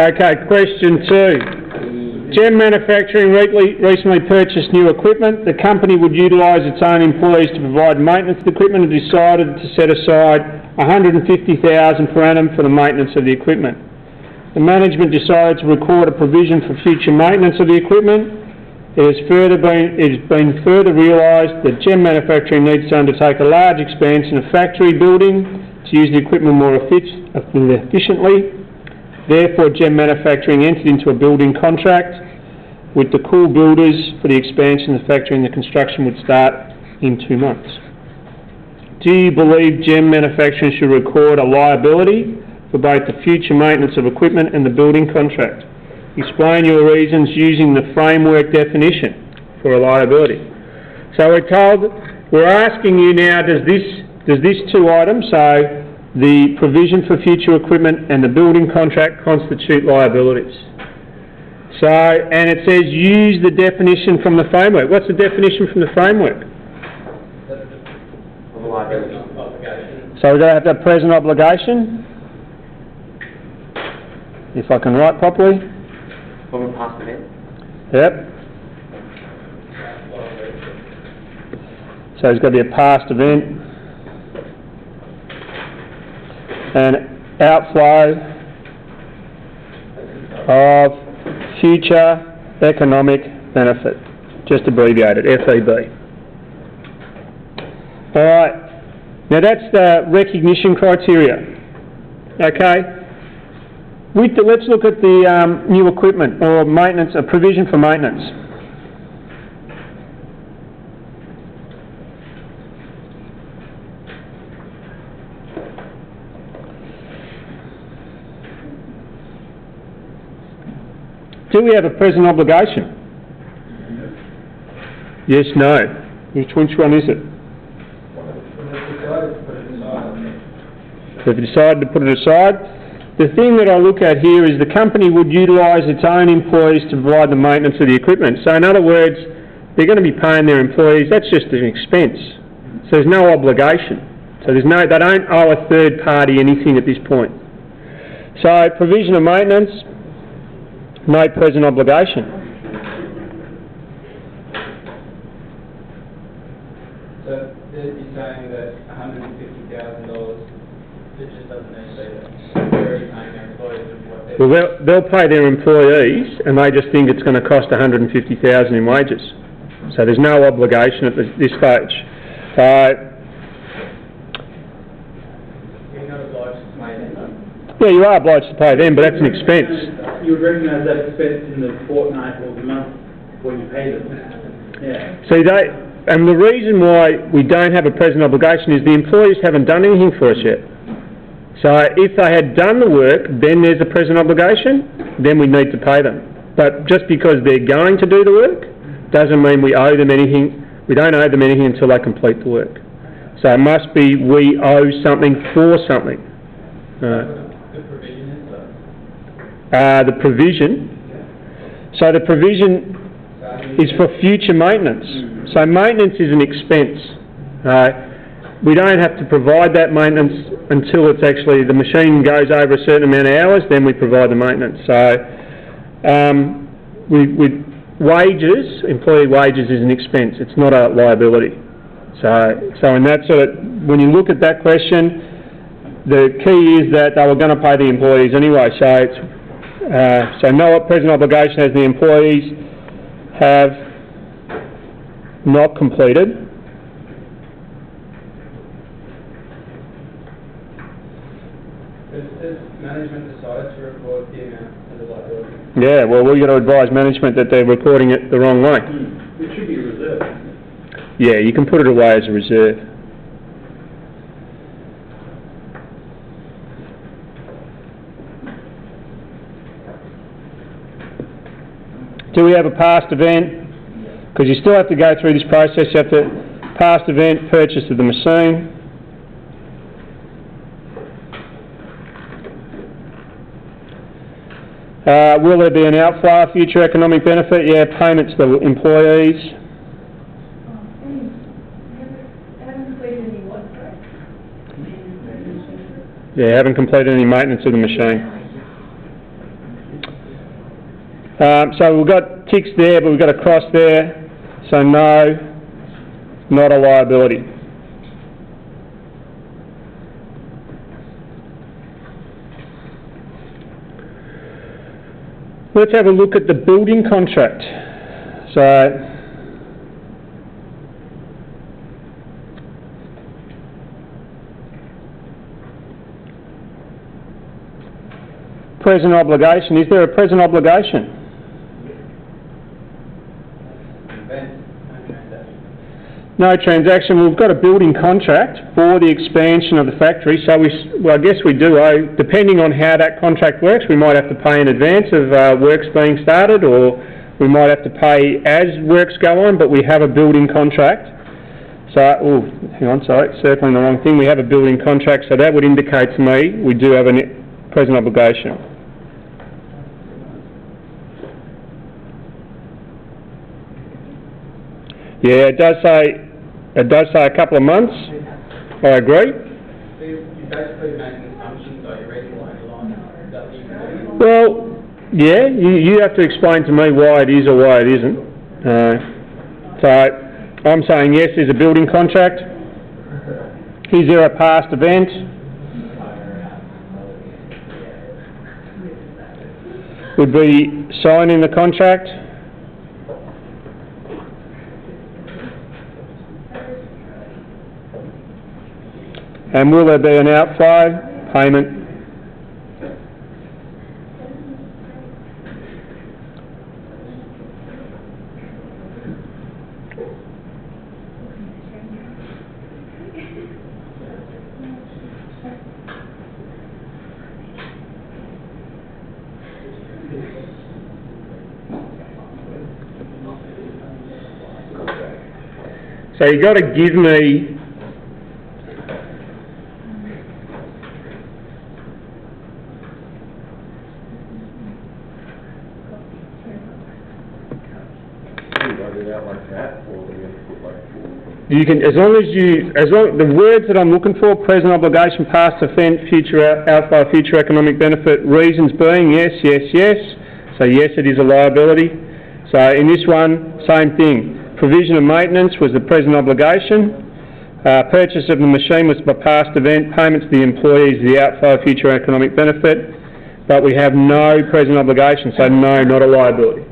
Okay, question 2. Gem Manufacturing recently purchased new equipment. The company would utilise its own employees to provide maintenance of the equipment and decided to set aside $150,000 per annum for the maintenance of the equipment. The management decided to record a provision for future maintenance of the equipment. It has been further realised that Gem Manufacturing needs to undertake a large expansion of factory building to use the equipment more efficiently. Therefore, Gem Manufacturing entered into a building contract with the Cool Builders for the expansion of the factory, and the construction would start in 2 months. Do you believe Gem Manufacturing should record a liability for both the future maintenance of equipment and the building contract? Explain your reasons using the framework definition for a liability. So we're asking you now, does this 2 items, so the provision for future equipment and the building contract, constitute liabilities? So, and it says use the definition from the framework. What's the definition from the framework? So we're going to have that present obligation, if I can write properly. From a past event? Yep. So there's got to be a past event. And outflow of future economic benefit, just abbreviated, FEB. Alright, now that's the recognition criteria. Okay, let's look at the new equipment or maintenance, a provision for maintenance. Do we have a present obligation? Yes, no. Which one is it? We've decided to put it aside. The thing that I look at here is the company would utilise its own employees to provide the maintenance of the equipment. So in other words, they're going to be paying their employees. That's just an expense. So there's no obligation. So they don't owe a third party anything at this point. So provision of maintenance, no present obligation. So you're saying that $150,000, it just doesn't need to be that. They're already paying their employees with what they're... Well, they'll pay their employees, and they just think it's going to cost $150,000 in wages. So there's no obligation at this stage. You're not obliged to pay them? Yeah, you are obliged to pay them, but that's an expense. You would recognise that expense in the fortnight or the month when you pay them. Yeah. See, and the reason why we don't have a present obligation is the employees haven't done anything for us yet. So if they had done the work, then there's a present obligation, then we need to pay them. But just because they're going to do the work doesn't mean we owe them anything. We don't owe them anything until they complete the work. So it must be we owe something for something. The provision is the provision. So the provision is for future maintenance. So maintenance is an expense. We don't have to provide that maintenance until it's actually the machine goes over a certain amount of hours, then we provide the maintenance. So wages, employee wages is an expense, it's not a liability. So in that sort of, when you look at that question, the key is that they were going to pay the employees anyway. So no present obligation as the employees have not completed. Does management decide to record the amount as a liability? Yeah, well, we've got to advise management that they're recording it the wrong way. It should be a reserve. Yeah, you can put it away as a reserve. Do we have a past event? Because you still have to go through this process. You have to past event, purchase of the machine. Will there be an outflow of future economic benefit? Yeah, payments to the employees. Yeah, haven't completed any maintenance of the machine. So we've got ticks there, but we've got a cross there, so no, not a liability. Let's have a look at the building contract. So, present obligation. Is there a present obligation? No transaction. We've got a building contract for the expansion of the factory, so I guess we do owe, depending on how that contract works, we might have to pay in advance of works being started, or we might have to pay as works go on, but we have a building contract. So, oh, hang on, sorry, circling the wrong thing. We have a building contract, so that would indicate to me we do have a present obligation. Yeah, it does say a couple of months. I agree. You basically making assumptions, are you reading line to line? Is that what you can do? Well, yeah, you have to explain to me why it is or why it isn't. So I'm saying yes, there's a building contract. Is there a past event? Would be signing the contract. And will there be an outflow payment? So you've got to give me you can, the words that I'm looking for, present obligation, past event, future outflow, future economic benefit, reasons being yes, yes, yes. So yes, it is a liability. So in this one, same thing. Provision of maintenance was the present obligation. Purchase of the machine was by past event. Payments to the employees, the outflow, future economic benefit. But we have no present obligation, so no, not a liability.